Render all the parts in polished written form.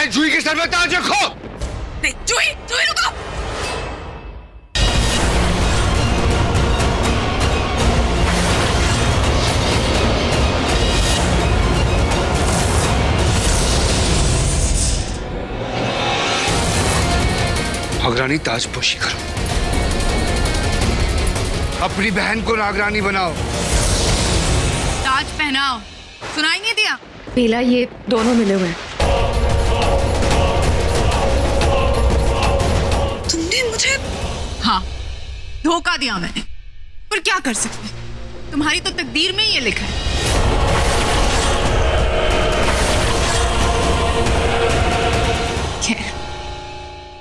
बहन जूही के सर में ताज रखो। नहीं जूही, जूही रुको। नागरानी ताजपोशी करो, अपनी बहन को नागरानी बनाओ। ताज पहनाओ। सुनाई नहीं दिया? बेला, ये दोनों मिले हुए हैं। तुमने मुझे, हाँ, धोखा दिया मैंने, पर क्या कर सकते, तुम्हारी तो तकदीर में ही ये लिखा है। खैर,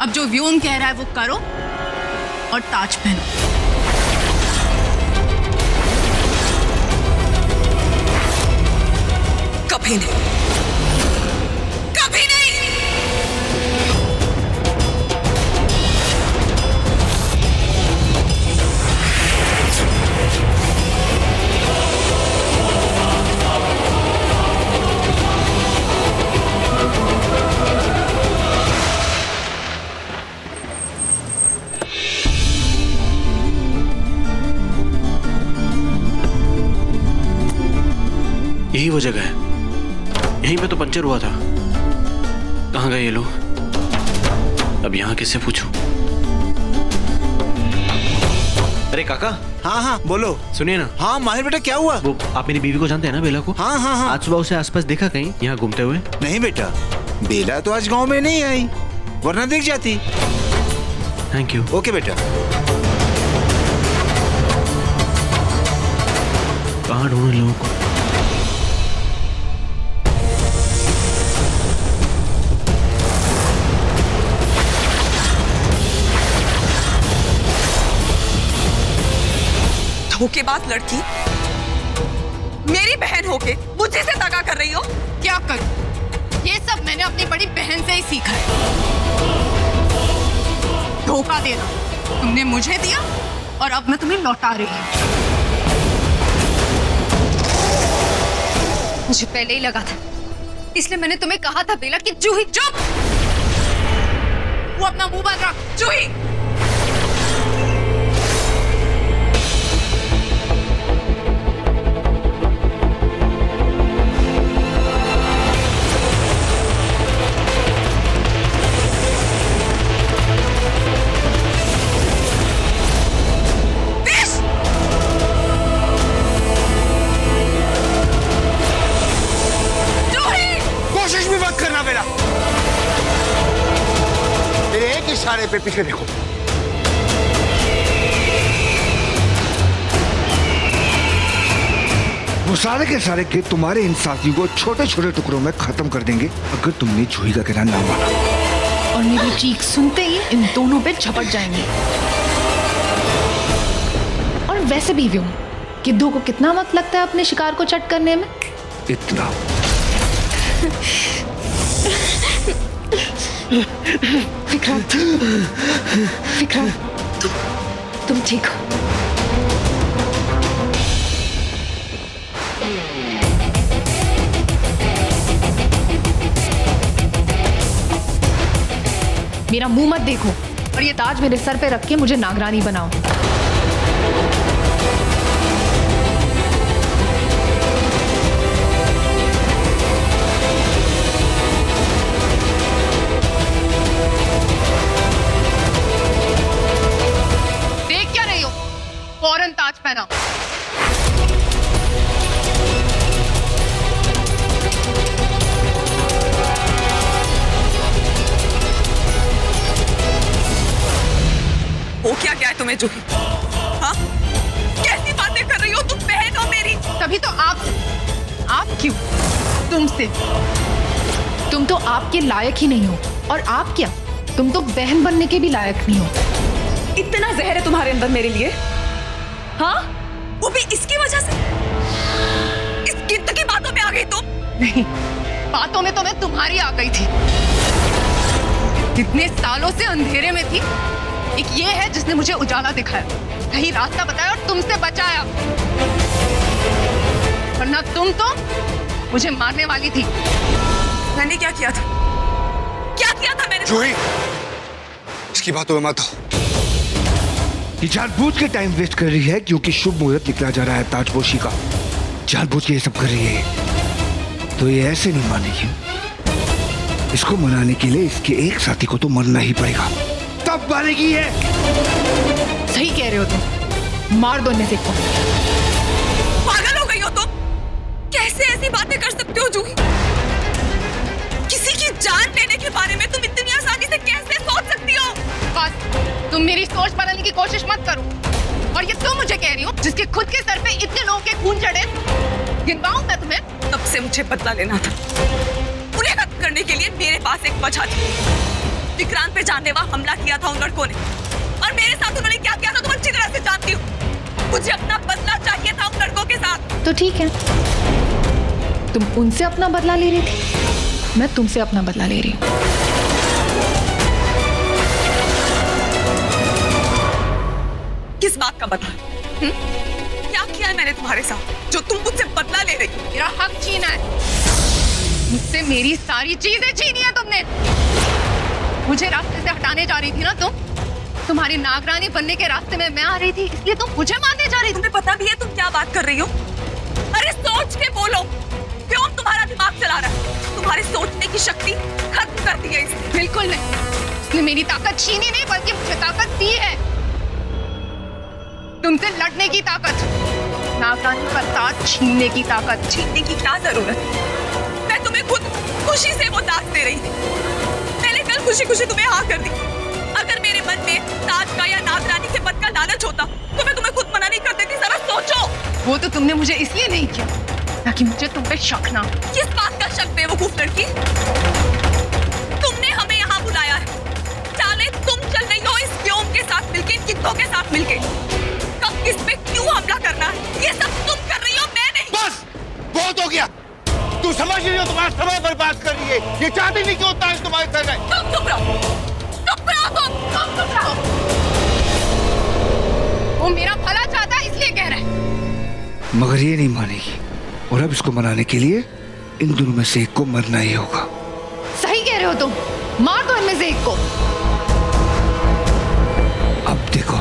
अब जो व्योम कह रहा है वो करो और ताज पहनो। कभी नहीं, कभी नहीं। यही वो जगह है, यहीं पे तो पंचर हुआ था। कहाँ गए ये लोग? अब यहाँ किससे पूछूं? अरे काका। हाँ हाँ बोलो। सुनिए ना। हाँ माहिर बेटा, क्या हुआ? वो आप मेरी बीवी को जानते हैं ना, बेला को? हाँ हाँ हाँ। आज सुबह उसे आसपास देखा कहीं यहाँ घूमते हुए? नहीं बेटा, बेला तो आज गांव में नहीं आई, वरना दिख जाती। Thank you. ओके बेटा। कहाँ ढूंढे लोगों को? धोखेबाज लड़की, मेरी बहन होके मुझे से दगा कर रही हो। क्या कर? ये सब मैंने अपनी बड़ी बहन से ही सीखा है। धोखा देना तुमने मुझे दिया और अब मैं तुम्हें लौटा रही हूँ। मुझे पहले ही लगा था, इसलिए मैंने तुम्हें कहा था बेला कि जूही। चुप! वो अपना मुंह बंद रख। जूही, कोशिश भी मत करना बेला। मेरे एक इशारे पे पीछे देखो। वो सारे के सारे के तुम्हारे इन साथियों को छोटे छोटे टुकड़ों में खत्म कर देंगे अगर तुमने जूही का कहना ना माना। और मेरी चीख सुनते ही इन दोनों पे झपट जाएंगे। और वैसे भी व्योम, गिद्धों को कितना वक्त लगता है अपने शिकार को चट करने में? इतना। विक्रांत, विक्रांत, तुम ठीक हो? मेरा मुंह मत देखो और ये ताज मेरे सर पे रख के मुझे नागरानी बनाओ। देख क्या रही हो? फौरन ताज पहनाओ। हो क्या गया है तुम्हें जूही? हाँ? कैसी बातें कर रही हो तुम? बहन हो मेरी। तभी तो आप क्यों? तुमसे। तुम तो आपके लायक ही नहीं हो, और आप क्या, तुम तो बहन बनने के भी लायक नहीं हो। इतना जहर है तुम्हारे अंदर मेरे लिए? हाँ? वो भी इसकी वजह से? इस गिद्ध की बातों में आ गई तुम? नहीं, बातों में तो मैं तुम्हारी आ गई थी। कितने सालों से अंधेरे में थी, एक ये है जिसने मुझे उजाला दिखाया, सही रास्ता बताया और तुमसे बचाया। वरना तुम तो मुझे मारने वाली थी। मैंने क्या किया था? मैंने जूही, इसकी बातों में मत हो। ये जानबूझ के टाइम वेस्ट कर रही है क्योंकि शुभ मुहूर्त निकला जा रहा है ताजपोशी का। जानबूझ के ये सब कर रही है, तो ये ऐसे नहीं मानेगी। इसको मनाने के लिए इसके एक साथी को तो मरना ही पड़ेगा, तब मानेगी ये। सही कह रहे हो तुम, मार दो इनमें से एक को। पागल हो गई हो तुम? कैसे ऐसी बातें कर सकते हो जूही? किसी की जान लेने के बारे में तुम इतनी आसानी से कैसे सोच सकती हो? बस तुम मेरी सोच बदलने की कोशिश मत करो। और ये तुम मुझे कह रही हो जिसके खुद के सर पे इतने लोगों के खून चढ़े। गिनवाऊं मैं तुम्हें? तब से मुझे बदला लेना था। उन्हें खत्म करने के लिए मेरे पास एक वजह थी। विक्रांत पे जानलेवा हमला किया था उन लड़कों ने, और मेरे साथ उन्होंने क्या किया था तुम अच्छी तरह से जानती हो। मुझे अपना बदला चाहिए था उन लड़कों के साथ। तो ठीक है, तुम उनसे अपना बदला ले रही थी, मैं तुमसे अपना बदला ले रही हूँ। किस बात का बदला? क्या किया है मैंने तुम्हारे साथ जो तुम मुझसे बदला ले रही हो? मेरा हक छीना है, मुझसे मेरी सारी चीजें छीनी है तुमने। मुझे रास्ते से हटाने जा रही थी ना तुम? तुम्हारी नागरानी बनने के रास्ते में मैं आ रही थी, इसलिए तुम मुझे मारने जा रही थी। तुम्हें पता भी है तुम क्या बात कर रही हो? अरे सोच के बोलो, क्यों तुम्हारा दिमाग चला रहा है? तुम्हारी सोचने की शक्ति खत्म कर दी है इसने। बिल्कुल नहीं, इसने मेरी ताकत छीनी नहीं बल्कि मुझे ताकत दी है, तुमसे लड़ने की ताकत, नागरानी का साथ छीनने की ताकत। छीनने की क्या जरूरत? मैं तुम्हें खुद खुशी से वो ताज दे रही थी। मैंने कल खुशी खुशी तुम्हें हाँ कर दी। अगर मेरे मन में ताज का या नागरानी से पद का लालच होता तो मैं तुम्हें खुद मना नहीं कर देती। जरा सोचो। वो तो तुमने मुझे इसलिए नहीं किया ताकि मुझे तुम पे शक ना हो। किस बात का शक बेवकूफ लड़की? तुमने हमें यहाँ बुलाया है, चाले तुम चल रही हो इस व्योम के साथ मिलके, इन कित्तों के साथ मिलके। कब किस पे क्यों हमला करना है ये सब तुम कर रही हो, मैं नहीं। बस बहुत हो गया, तू समझ रही हो तुम्हारा समय बर्बाद कर रही है। ये चाहती नहीं कि वो ताज तुम्हारे सर है। तुम चुप रहो, चुप रहो, तुम चुप रहो। वो मेरा भला चाहता है इसलिए कह रहा है। मगर ये नहीं मानेगी, और अब इसको मनाने के लिए इन दोनों में से एक को मरना ही होगा। सही कह रहे हो तुम, मार दो इनमें से एक को। अब देखो,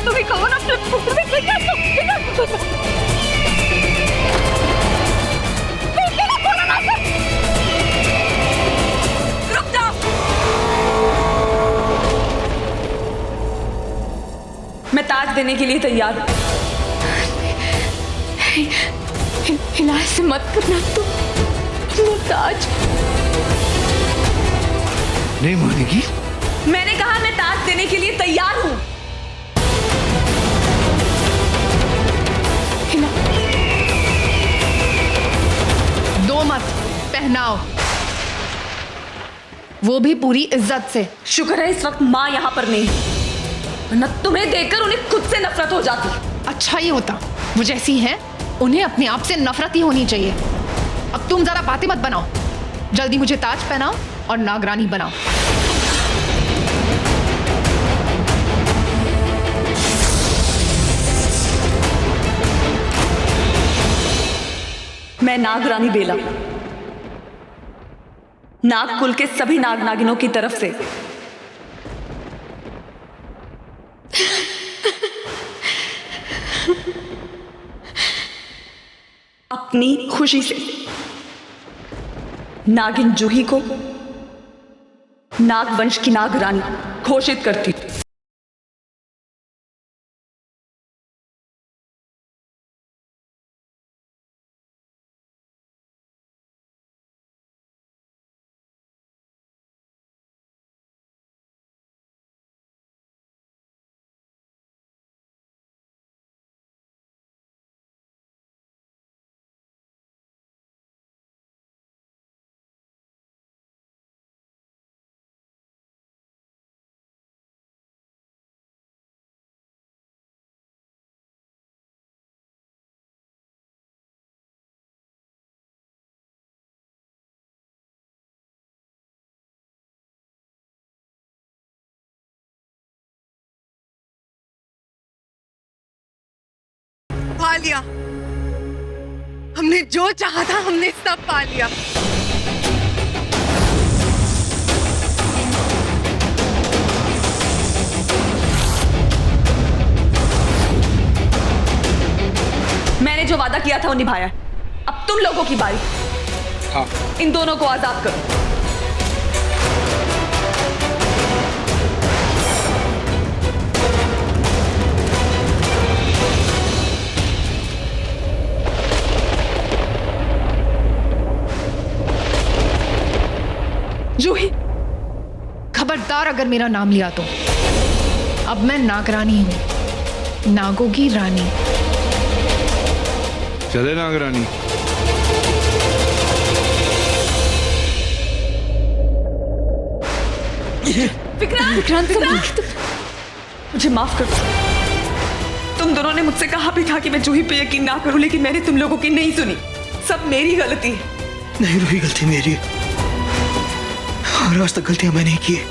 तुम्हें कहो ना रुक जाओ। मैं ताज देने के लिए तैयार हूं। हिलाए से मत करना तुम, वो ताज। नहीं मानेगी। मैंने कहा मैं ताज देने के लिए तैयार हूं। हिला दो मत, पहनाओ, वो भी पूरी इज्जत से। शुक्र है इस वक्त माँ यहाँ पर नहीं है, वरना तुम्हें देखकर उन्हें खुद से नफरत हो जाती। अच्छा ही होता, वो जैसी हैं उन्हें अपने आप से नफरत ही होनी चाहिए। अब तुम जरा बातें मत बनाओ, जल्दी मुझे ताज पहनाओ और नागरानी बनाओ। मैं नागरानी बेला, नाग कुल के सभी नाग नागिनों की तरफ से अपनी खुशी से नागिन जूही को नागवंश की नागरानी घोषित करती हूं। पा लिया। हमने जो चाहा था हमने सब पा लिया। मैंने जो वादा किया था वो निभाया। अब तुम लोगों की बारी। हाँ। इन दोनों को आजाद करो। जूही, खबरदार अगर मेरा नाम लिया तो। अब मैं नागरानी हूं, नागों की रानी। चले नागरानी। विक्रांत, मुझे माफ कर दो। तुम दोनों ने मुझसे कहा भी था कि मैं जूही पे यकीन ना करूं, लेकिन मैंने तुम लोगों की नहीं सुनी। सब मेरी गलती है। नहीं रूही, गलती मेरी है और आज तक गलतियां मैंने ही की है।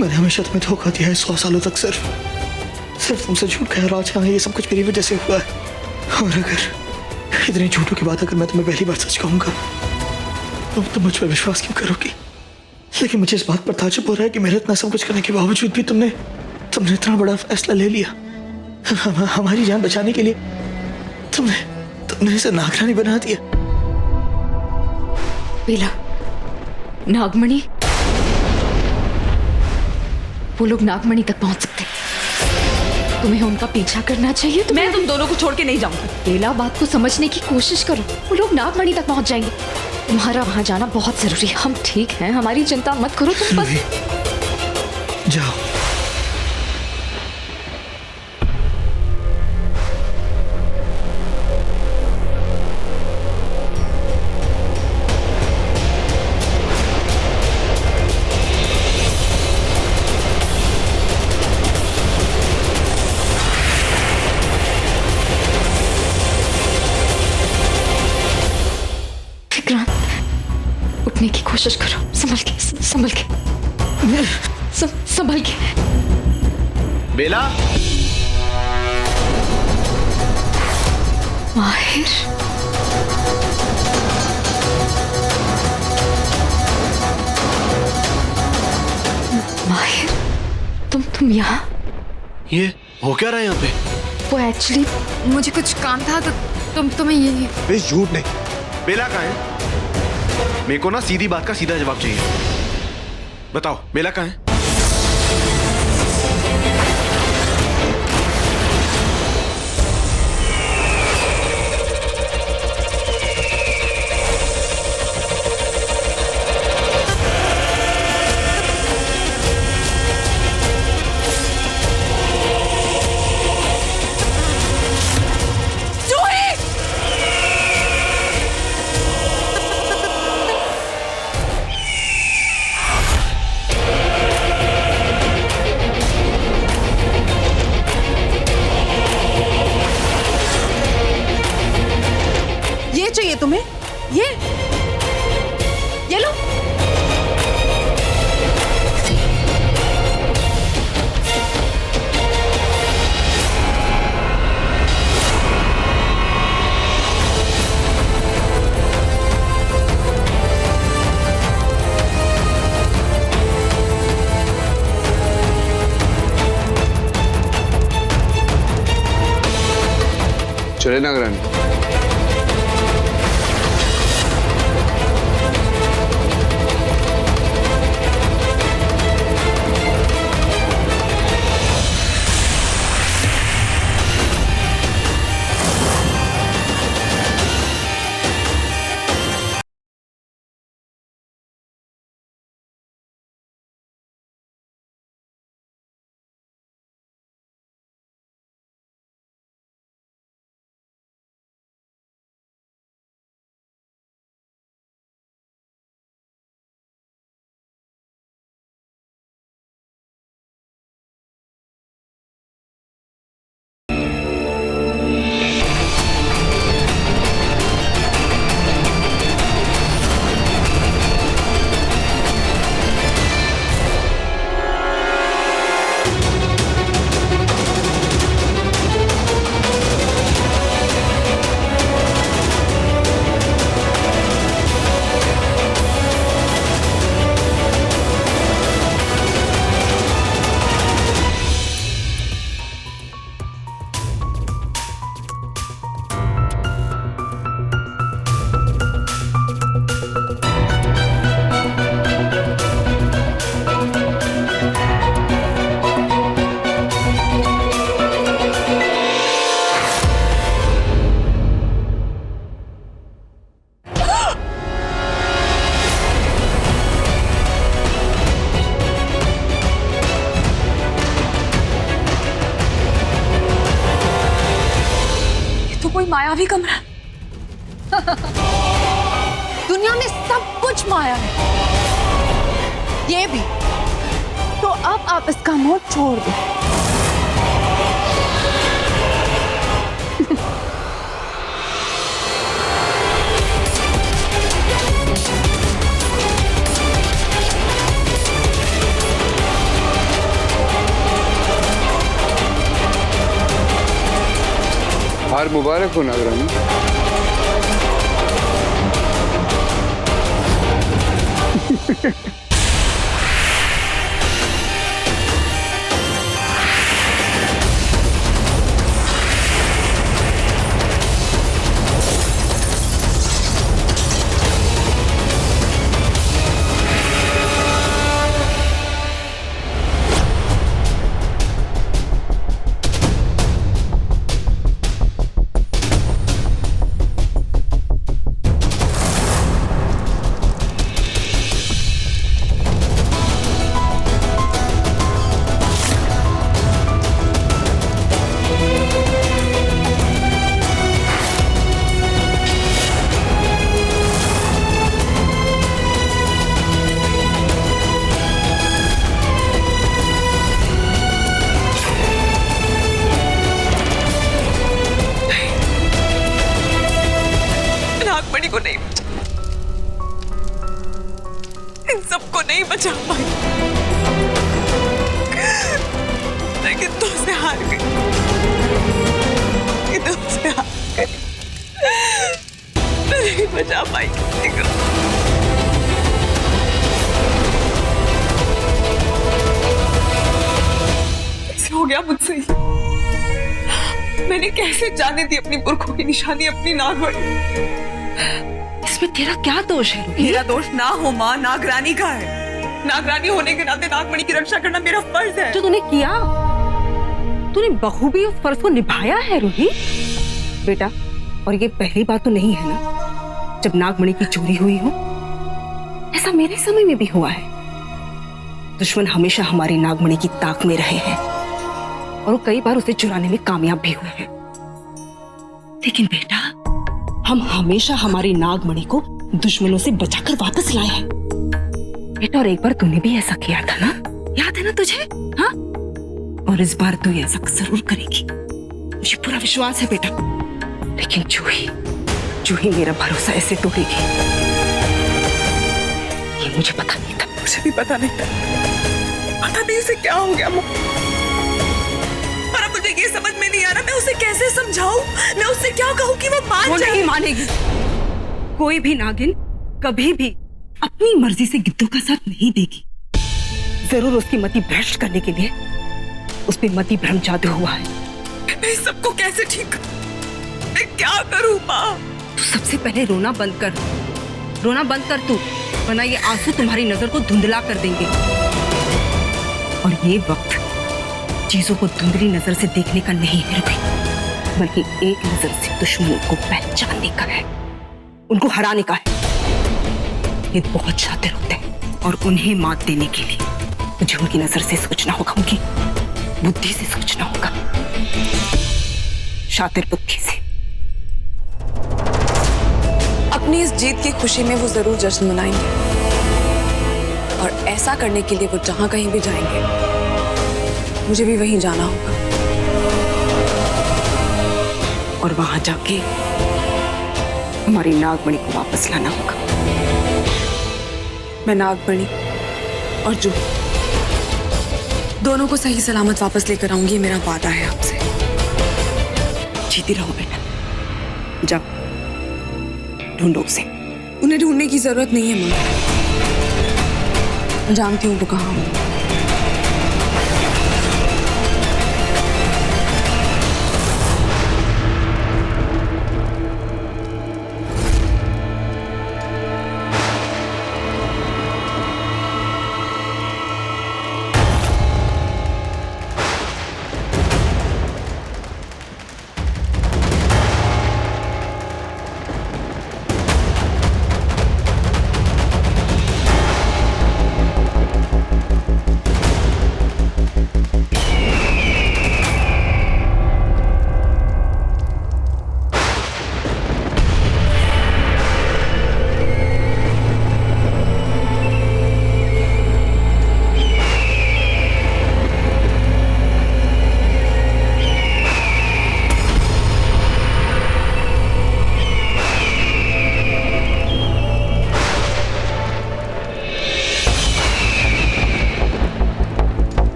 मैंने हमेशा तुम्हें धोखा दिया है 100 सालों तक। सिर्फ तुमसे झूठ कह रहा था। ये सब कुछ मेरी वजह से हुआ है। और अगर इतने झूठों की बात अगर मैं तुम्हें पहली बार सच कहूंगा तो तुम मुझ पर विश्वास क्यों करोगी? लेकिन मुझे इस बात पर ताज्जुब हो रहा है कि मेरे इतना सब कुछ करने के बावजूद भी तुमने इतना बड़ा फैसला ले लिया। हमारी जान बचाने के लिए तुमने इसे नागरानी बना दिया। बेला, नागमणि, वो लोग नागमणि तक पहुंच सकते। तुम्हें उनका पीछा करना चाहिए। मैं तुम दोनों को छोड़ के नहीं जाऊंगी। बेला, बात को समझने की कोशिश करो। वो लोग नागमणि तक पहुंच जाएंगे। तुम्हारा वहां जाना बहुत जरूरी है। हम ठीक हैं, हमारी चिंता मत करो तुम बस। जाओ। उठने की कोशिश करो। संभल के, संभल के, संभल के। बेला, माहिर, माहिर, तुम यहाँ? ये हो क्या रहा है यहाँ पे? वो एक्चुअली मुझे कुछ काम था तो तुम्हें ये। बेश झूठ नहीं। बेला कहाँ है? मेरे को ना सीधी बात का सीधा जवाब चाहिए। बताओ, बेला कहाँ है? चाहिए तुम्हें? ये लो। चले नागरानी। खाली कमरा। दुनिया में सब कुछ माया है, ये भी। तो अब आप इसका मोह छोड़ दो। हार मुबारक हो नागरानी। नागमणि को नहीं बचा, इन सबको नहीं बचा पाई, लेकिन तुमसे हार गई, तुमसे हार गई, नहीं बचा पाई किसी को। कैसे हो गया मुझसे? मैंने कैसे जाने दी अपनी पुरखों की निशानी, अपनी नागमणि? इसमें तेरा क्या दोष है? मेरा दोष ना हो माँ, नागरानी का है। नागरानी होने के नाते नागमणि की रक्षा करना मेरा फर्ज है। जो तूने किया, तूने बखूबी उस फर्ज को निभाया है रूही बेटा। और ये पहली बात तो नहीं है ना जब नागमणि की चोरी हुई हो। ऐसा मेरे समय में भी हुआ है। दुश्मन हमेशा हमारी नागमणि की ताक में रहे हैं और वो कई बार उसे चुराने में कामयाब भी हुए हैं। लेकिन बेटा, हम हमेशा हमारी नागमणि को दुश्मनों से बचाकर वापस लाए हैं बेटा। और एक बार तूने भी ऐसा किया था ना, याद है ना तुझे? हाँ, और इस बार तू ऐसा जरूर करेगी, मुझे पूरा विश्वास है बेटा। लेकिन जूही मेरा भरोसा ऐसे तोड़ेगी, ये मुझे पता नहीं था। मुझे भी पता नहीं था, पता नहीं उसे क्या हो गया। पर अब मुझे ये समझ में नहीं आ रहा, मैं उसे कैसे समझाऊं, मैं उससे क्या कहूं कि वो मान जाए। नहीं मानेगी। कोई भी नागिन कभी भी अपनी मर्जी से गिद्धों का साथ नहीं देगी। जरूर उसकी मति भ्रष्ट करने के लिए उस पे मति भ्रम जादू हुआ है। मैं इस सबको कैसे ठीक करूं? मैं क्या करूं माँ? तू सबसे पहले रोना बंद कर, रोना बंद कर तू, वरना ये आंसू तुम्हारी नजर को धुंधला कर देंगे। और ये वक्त चीजों को धुंधली नजर से देखने का नहीं है रुही, बल्कि एक नजर से दुश्मनों को पहचानने का है, उनको हराने का है। ये बहुत शातिर होते हैं और उन्हें मात देने के लिए मुझे उनकी नजर से सोचना होगा, उनकी बुद्धि से सोचना होगा, शातिर बुद्धि से। अपनी इस जीत की खुशी में वो जरूर जश्न मनाएंगे और ऐसा करने के लिए वो जहां कहीं भी जाएंगे, मुझे भी वहीं जाना होगा और वहां जाके हमारी नागमणि को वापस लाना होगा। मैं नागमणि और जूही दोनों को सही सलामत वापस लेकर आऊंगी, मेरा वादा है आपसे। जीती रहो बेटा, जाओ ढूंढो उसे। उन्हें ढूंढने की जरूरत नहीं है माँ, मैं जानती हूँ वो कहाँ है।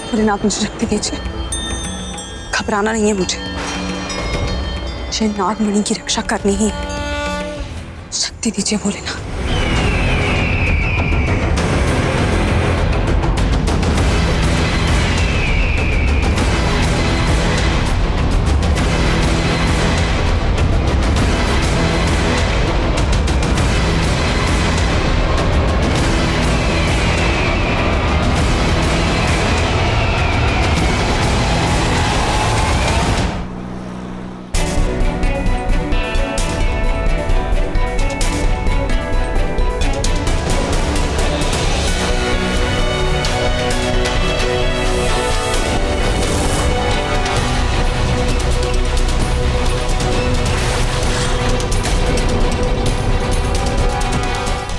भोलेनाथ मुझे शक्ति दीजिए, घबराना नहीं है मुझे नागमणि की रक्षा करनी ही है। शक्ति दीजिए भोलेनाथ।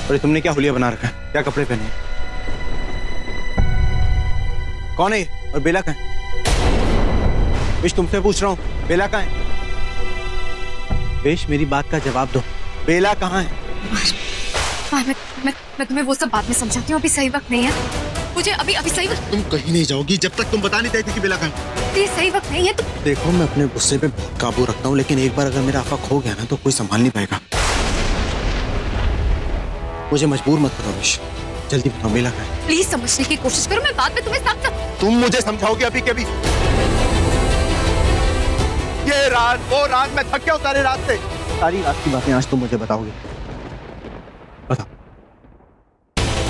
अरे तुमने क्या हुलिया बना रखा है? क्या कपड़े पहने हैं? कौन है ये? और बेला कहाँ है? विश तुमसे पूछ रहा हूँ, बेला कहाँ है? विश मेरी बात का जवाब दो, बेला कहाँ है? मैं तुम्हें वो सब बाद में समझाती हूँ, अभी सही वक्त नहीं है मुझे। अभी सही वक्त। तुम कहीं नहीं जाओगी जब तक तुम बता नहीं देती कि बेला कहाँ है। ये सही वक्त नहीं है तो। देखो मैं अपने गुस्से पे बहुत काबू रखता हूँ, लेकिन एक बार अगर मेरा आफा खो गया ना तो कोई संभाल नहीं पाएगा। मुझे मजबूर मत करो विश, जल्दी बताओ बेला कहाँ है? प्लीज समझने की कोशिश करो, मैं बाद में तुम्हें समझा। तुम मुझे समझाओगे अभी के अभी? ये रात वो रात मैं थक गया हूं सारी रात से। सारी रात की बातें आज तुम मुझे बताओगे। बताओ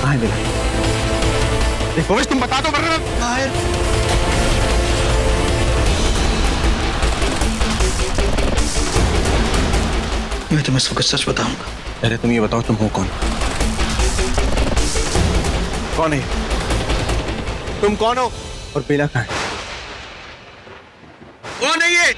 कहाँ है बेला? देखो विश तुम बता दो वरना मैं तुम्हें सब कुछ सच बताऊंगा। पहले तुम ये बताओ तुम हो कौन? कौन है? तुम कौन हो? और बेला कहाँ है? कौन है ये?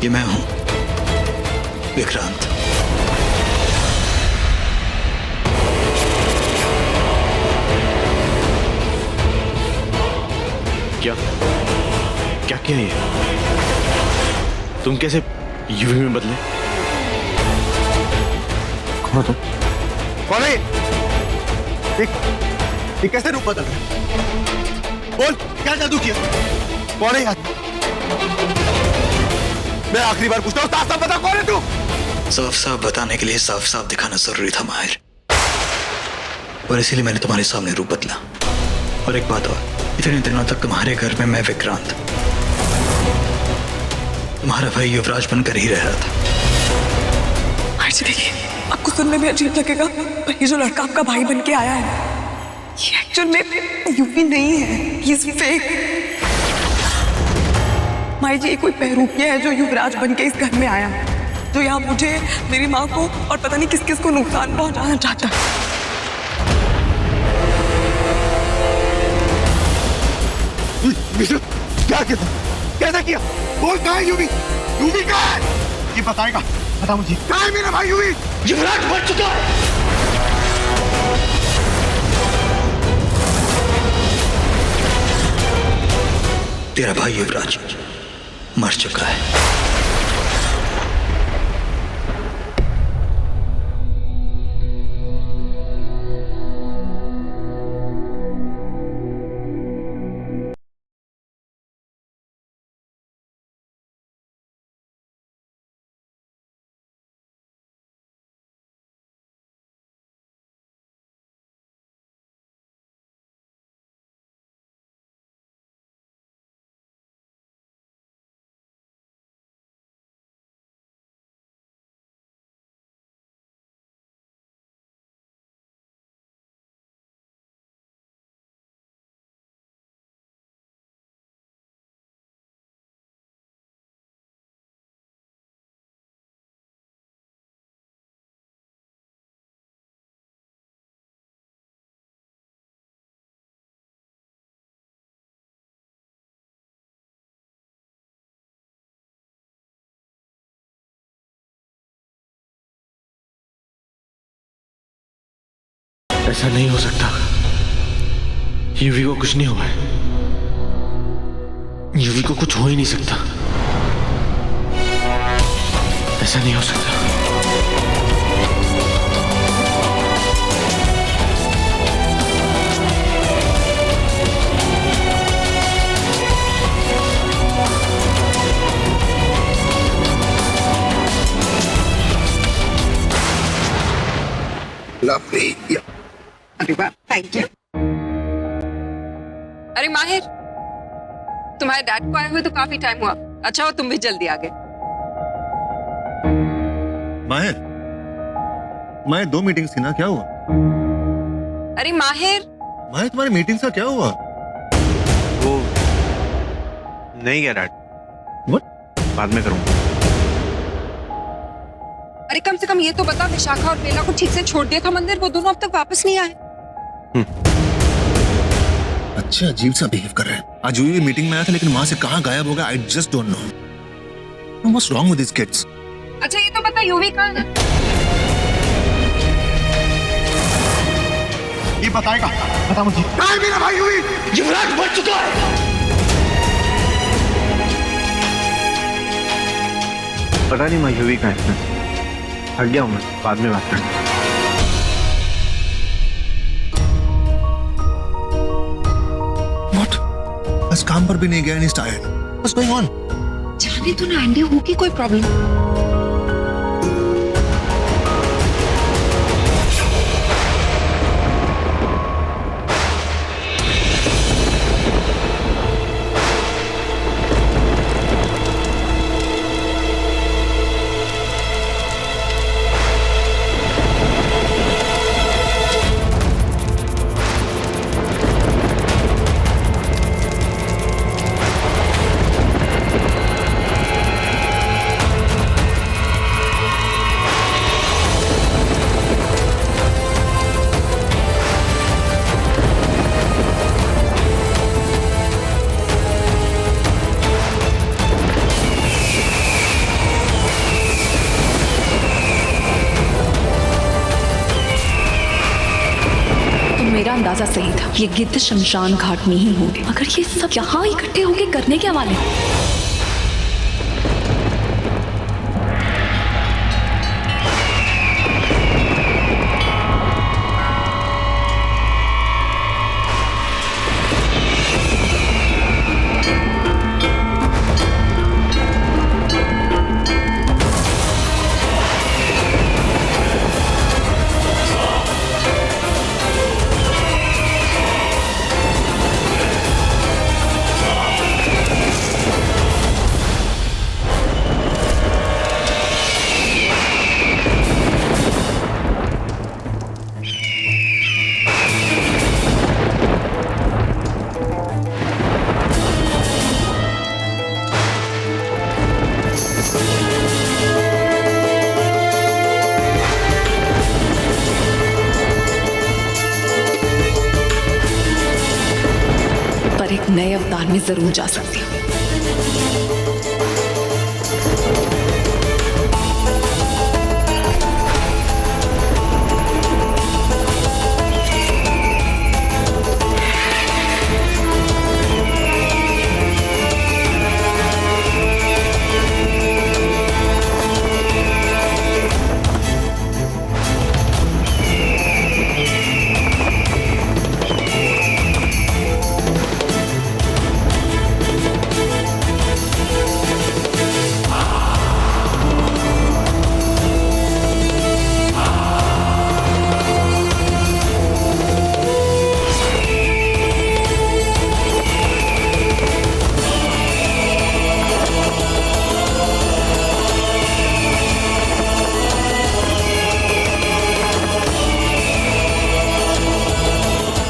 ये मैं हूं विक्रांत। क्या किया ये? तुम कैसे यूवी में बदले? कौन हो तुम? कौन है ये कैसे रूप बदल रहा है? बोल क्या जादू किया? कौन है यार? मैं आखिरी बार पूछता हूँ, साफ साफ बता कौन है तू? साफ साफ बताने के लिए साफ साफ दिखाना जरूरी था माहिर, और इसीलिए मैंने तुम्हारे सामने रूप बदला। और एक बात और, इतने दिनों तक तुम्हारे घर में मैं विक्रांत तुम्हारा भाई युवराज बनकर ही रह रहा था। आरती देखिए, आपको सुनने में अजीब लगेगा पर ये जो लड़का आपका भाई बन के आया है ये एक्चुअल में यूपी नहीं है, ही इज फेक। माई जी, ये कोई बहरूपिया है जो युवराज बन के इस घर में आया, जो यहाँ मुझे, मेरी माँ को और पता नहीं किस किस को नुकसान पहुंचाना चाहता है। विष्णु क्या किया? कैसा किया? बोल कहाँ है यूवी? यूवी कहाँ है? ये बताएगा, बता मुझे कहाँ है मेरा भाई यूवी? युवराज मर चुका है। तेरा भाई युवराज मर चुका है। ऐसा नहीं हो सकता। यूवी को कुछ नहीं हुआ है। यूवी को कुछ हो ही नहीं सकता। ऐसा नहीं हो सकता। Lovely. अरे वाह, थैंक यू। अरे माहिर, तुम्हारे डैड को आए हुए तो काफी टाइम हुआ। अच्छा हो तुम भी जल्दी आ गए। माहिर, माहिर 2 मीटिंग्स थी ना, क्या हुआ? अरे माहिर, माहिर तुम्हारी मीटिंग्स का क्या हुआ? वो नहीं गया डैड। What? बाद में करूंगा। अरे कम से कम ये तो बता, विशाखा और बेला को ठीक से छोड़ दिया था मंदिर, वो दोनों अब तक वापस नहीं आए। अच्छा, अजीब सा बिहेव कर रहे हैं। आज यूवी मीटिंग में आया था लेकिन वहां से कहां गायब हो गया, I just don't know. What's wrong with this kids? अच्छा ये तो बता, यूवी कहाँ है? ये बताएगा, बता मुझे। कहाँ है मेरा भाई यूवी? युवराज मर चुका है। पता नहीं मैं यूवी कहाँ है। हट गया हूँ मैं, बाद में बात करते। What? बस काम पर भी नहीं गया, he's tired. What's going on? जाने तो ना एंडी, होगी कोई प्रॉब्लम। मेरा अंदाजा सही था, ये गिद्ध शमशान घाट में ही होंगे। अगर ये सब यहाँ इकट्ठे होके करने के वाले। एक नए अवतार में जरूर जा सकती हूँ।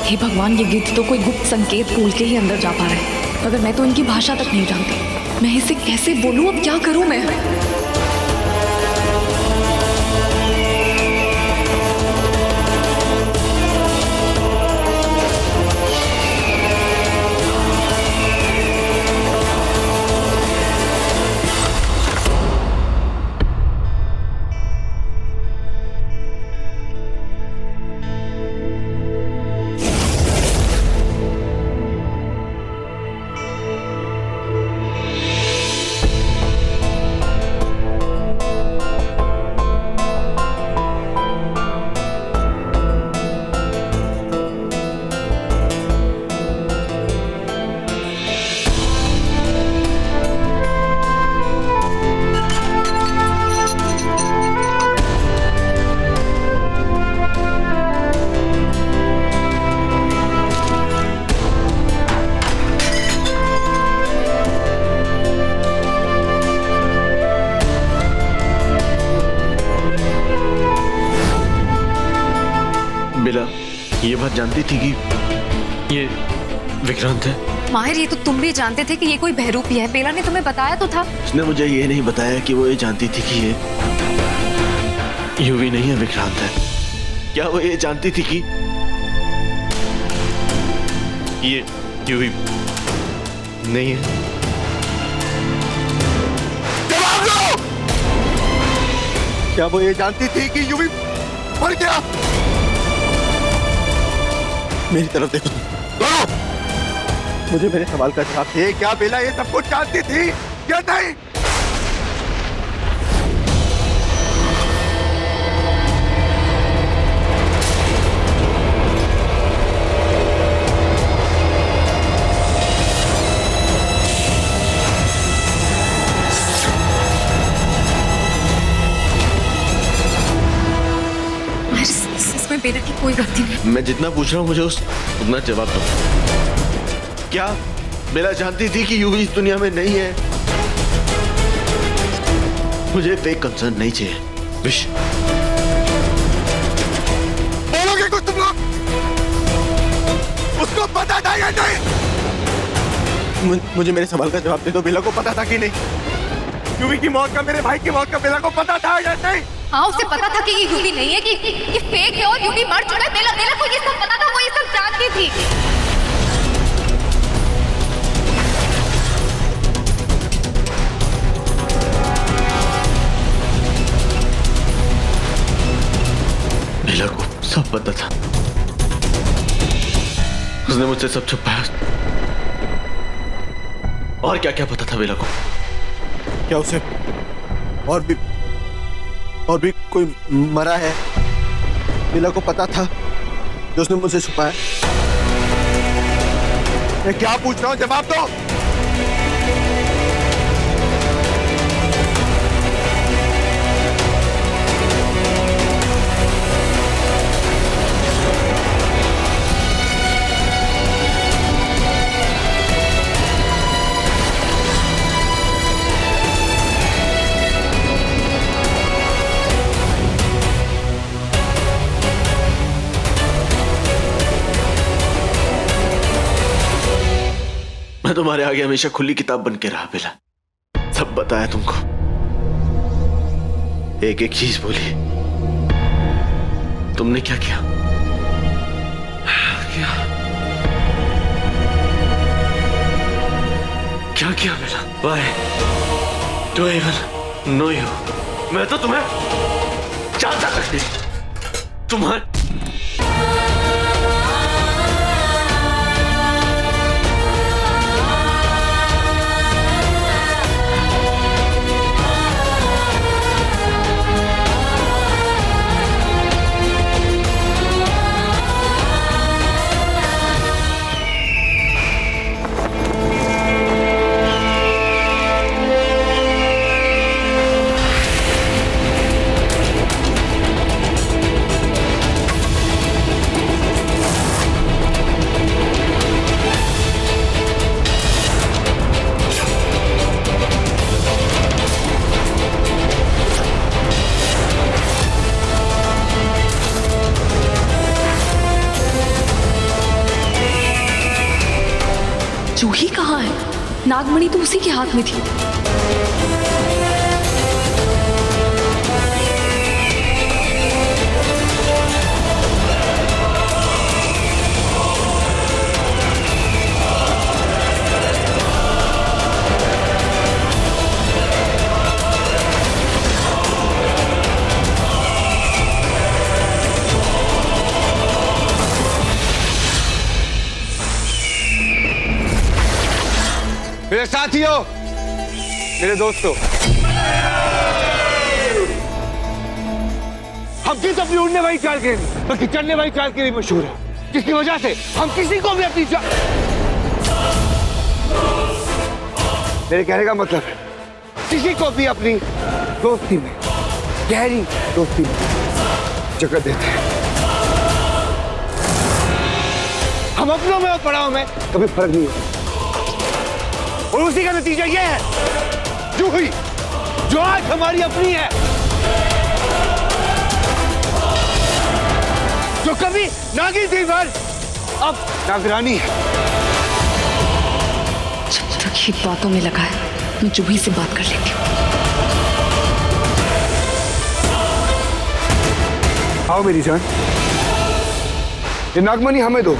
हे भगवान, ये गिद्ध तो कोई गुप्त संकेत बोल के ही अंदर जा पा रहे हैं, मगर मैं तो इनकी भाषा तक नहीं जानती। मैं इसे कैसे बोलूं? अब क्या करूं मैं? ये बात जानती थी कि ये विक्रांत है? माहिर, ये तो तुम भी जानते थे कि ये कोई बहरूपी है। बेला ने तुम्हें बताया तो था। उसने मुझे ये नहीं बताया कि वो ये जानती थी कि ये यूवी नहीं है, विक्रांत है। क्या वो ये जानती थी कि ये यूवी नहीं है? जवाब दो! क्या वो ये जानती थी कि यूवी मर गया? मेरी तरफ देखो तुम। मुझे मेरे सवाल का जवाब दे। क्या बेला ये सब कुछ जानती थी या नहीं? इसमें बेला की कोई गलती नहीं। मैं जितना पूछ रहा हूँ मुझे उतना जवाब दो। क्या बेला जानती थी कि यूवी इस दुनिया में नहीं है? मुझे फेक कंसर्न नहीं चाहिए विश। बोलोगे कुछ तुम लोग? उसको पता था या नहीं? मुझे मेरे सवाल का जवाब दे दो। बेला को पता था कि नहीं? यूवी की मौत का, मेरे भाई की मौत का बेला को पता था या नहीं? हाँ, उसे पता था कि ये यूवी नहीं है, कि फेक है और यूवी मर चुका है। बेला को ये सब पता था, वो ये सब जानती थी। बेला को सब पता था। उसने मुझसे सब छुपाया। और क्या क्या पता था बेला को? क्या उसे और भी कोई मरा है? बेला को पता था जो उसने मुझसे छुपाया। मैं क्या पूछ रहा हूँ, जवाब दो। मैं तुम्हारे आगे हमेशा खुली किताब बन के रहा बेला। सब बताया तुमको, एक एक चीज बोली। तुमने क्या किया? क्या किया बेला? Why do I even know you? मैं तो तुम्हें जानता तक नहीं। तुम्हारे जूही कहाँ है? नागमणि तो उसी के हाथ में थी। मेरे साथियों, मेरे दोस्तों, हम किस अपनी उड़ने वाली चाल के नहीं बल्कि चलने वाली चाल के लिए मशहूर है, जिसकी वजह से हम किसी को भी अपनी मेरे कहने का मतलब है किसी को भी अपनी दोस्ती में, गहरी दोस्ती में जगह देते हैं। हम अपनों में और पड़ाव में कभी फर्क नहीं होता और उसी का नतीजा ये है जूही, जो आज हमारी अपनी है। जो कभी नागिन थी पर अब नागरानी है। जब तक ये बातों में लगा है मैं जूही से बात कर लेती हूँ। आओ मेरी जान, ये नागमणि हमें दो।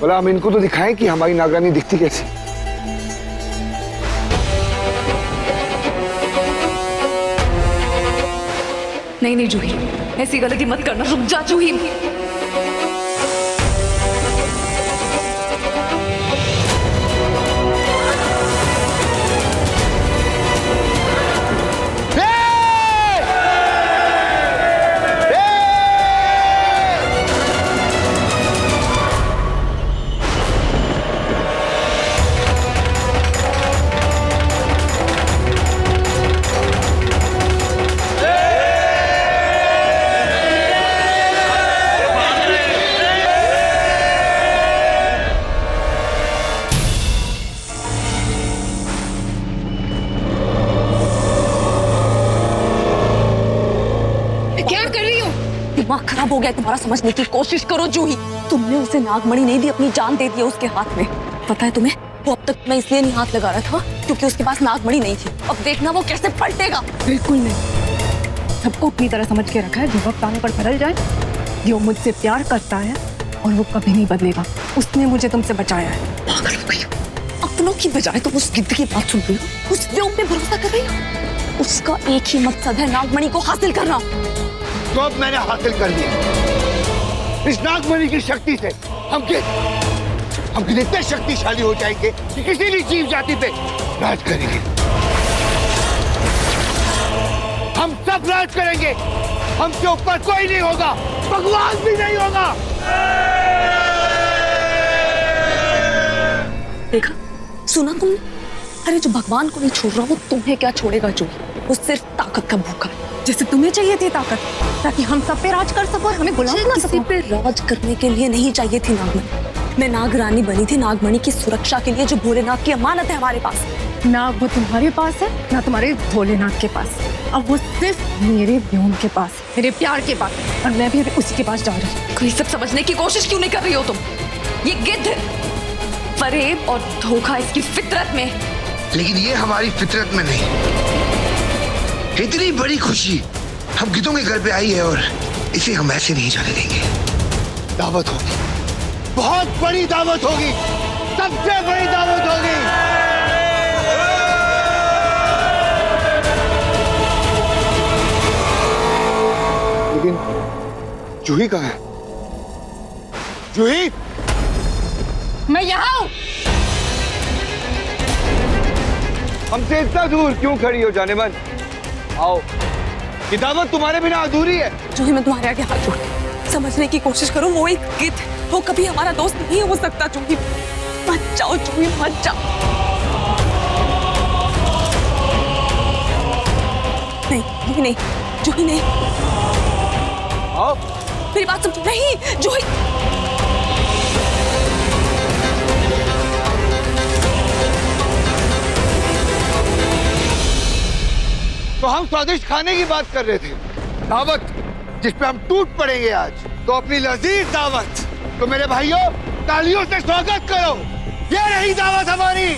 बोला हम इनको तो दिखाएं कि हमारी नागरानी दिखती कैसी। नहीं नहीं जूही, ऐसी गलती मत करना। रुक जा जूही। दिमाग खराब हो गया तुम्हारा, समझने की कोशिश करो जूही। तुमने उसे नागमणि नहीं दी, अपनी जान दे दी उसके हाथ में। पता है तुम्हें, वो अब तक मैं इसलिए नहीं हाथ लगा रहा था क्योंकि उसके पास नागमणि नहीं थी। अब देखना वो कैसे पलटेगा। बिल्कुल नहीं, सबको अपनी तरह समझ के रखा है। जो वक्त आने पर बदल जाए। जो मुझसे प्यार करता है और वो कभी नहीं बदलेगा। उसने मुझे तुमसे बचाया है। पागल हो गई हो। अपनों की बजाय तुम उस गिद्ध की बात सुन रही हो, उस व्योम पे भरोसा कर रही हो। उसका एक ही मकसद है नागमणि को हासिल करना। तो अब मैंने हासिल कर लिया। इस नागमणि की शक्ति से हम इतने शक्तिशाली हो जाएंगे कि किसी भी जीव जाति पे राज करेंगे। हम सब राज करेंगे। हमसे ऊपर कोई नहीं होगा, भगवान भी नहीं होगा। देखा, सुना तुमने? अरे जो भगवान को नहीं छोड़ रहा वो तुम्हें क्या छोड़ेगा जूही। वो सिर्फ ताकत का भूखा है। जैसे तुम्हें चाहिए थी ताकत, ताकि हम सब पे राज कर सको और हमें गुलाम बना किसी सको। पे राज करने के लिए नहीं चाहिए थी नागमणि। मैं नागरानी बनी थी नागमणि की सुरक्षा के लिए, जो भोलेनाथ की अमानत है हमारे पास। ना वो तुम्हारे पास है, ना तुम्हारे भोलेनाथ के पास। अब वो सिर्फ मेरे व्योम के पास, मेरे प्यार के पास, और मैं भी अभी उसी के पास जा रही हूँ। कोई सब समझने की कोशिश क्यों नहीं कर रही हो तुम? ये गिद्ध है, फरेब और धोखा इसकी फितरत में। लेकिन ये हमारी फितरत में नहीं। इतनी बड़ी खुशी हम गिद्धों के घर पे आई है और इसे हम ऐसे नहीं जाने देंगे। दावत होगी, बहुत बड़ी दावत होगी, सबसे बड़ी दावत होगी। लेकिन जूही कहाँ है? जूही, मैं यहाँ हूँ। हमसे इतना दूर क्यों खड़ी हो जाने मन? आओ, ये दावत तुम्हारे बिना अधूरी है। जूही मैं तुम्हारे आगे हाथ जोड़ती हूँ, समझने की कोशिश करो। वो एक गिद्ध, वो कभी हमारा दोस्त नहीं हो सकता। जूही मत जाओ, जूही मत जाओ। नहीं जूही नहीं, जूही नहीं। आओ, मेरी बात समझो। नहीं जूही। तो हम स्वादिष्ट खाने की बात कर रहे थे, दावत जिस पे हम टूट पड़ेंगे आज। तो अपनी लजीज दावत, तो मेरे भाइयों तालियों से स्वागत करो। ये रही दावत हमारी।